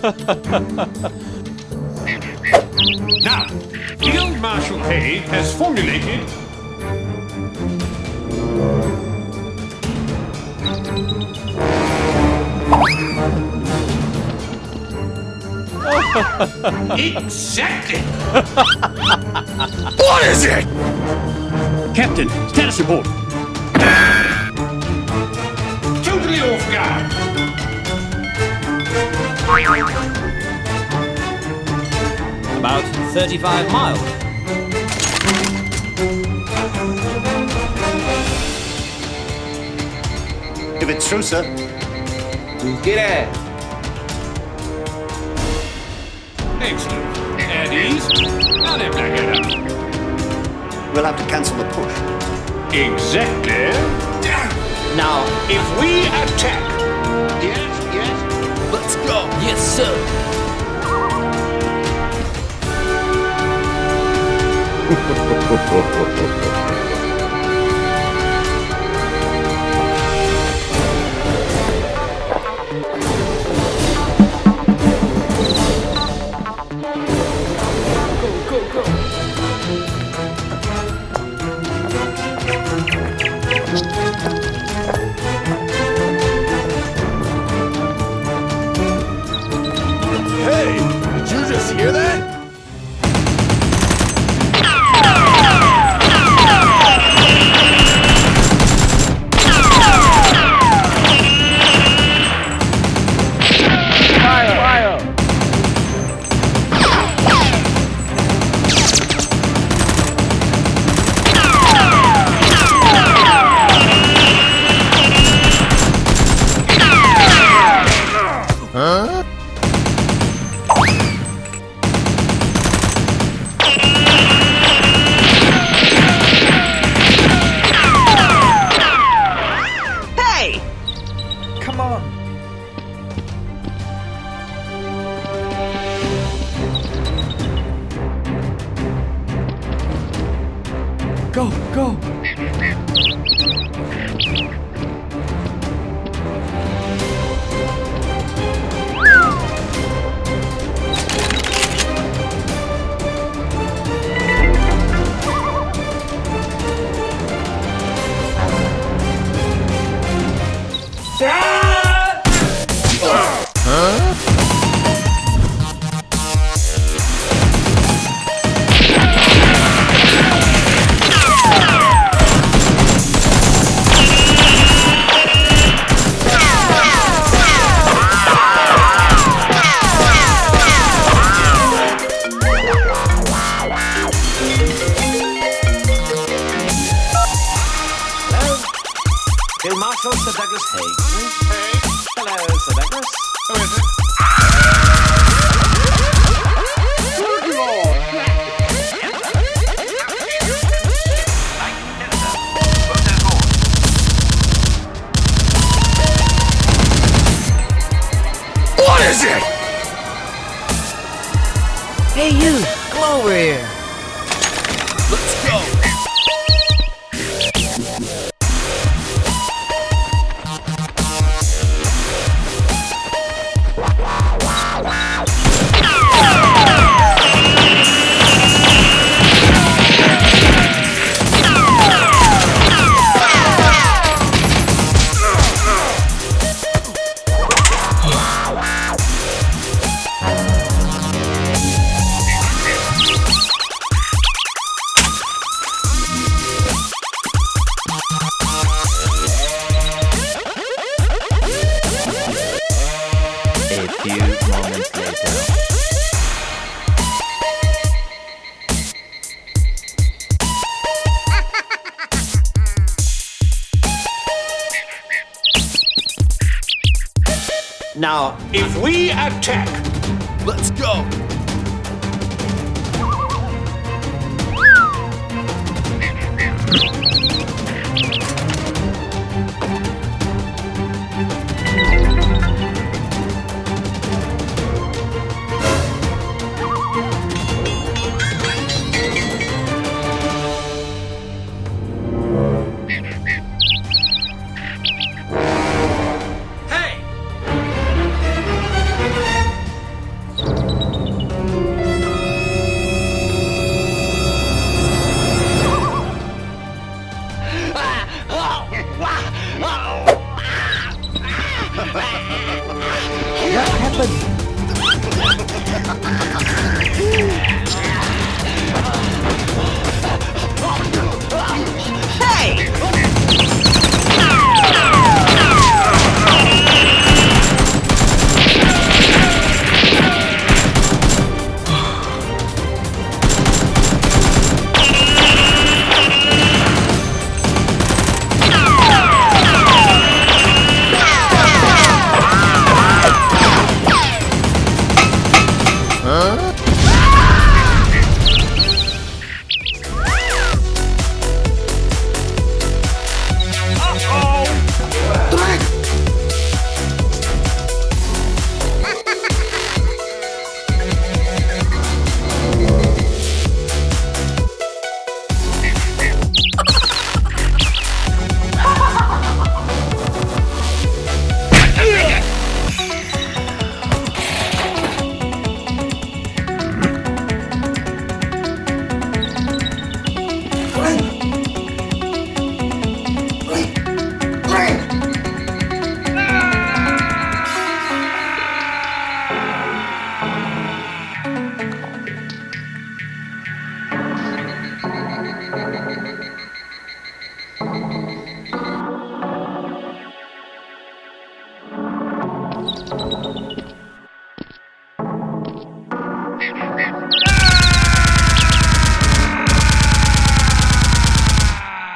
Now, Field Marshal Hay has formulated exactly. What is it? Captain, status report. Totally off guard. About 35 miles. If it's true, sir. Get it. Excellent. At ease. Now then, Blackadder. We'll have to cancel the push. Exactly. Now, if we attack. Yes. Let's go. Yes, sir. Hey, did you just hear that? Go! Field Marshal Sir Douglas Haig. Hello, Sir Douglas. Who is it? What is it? Hey, you! Come over here! Let's go. Now, if we attack, Let's go. happened?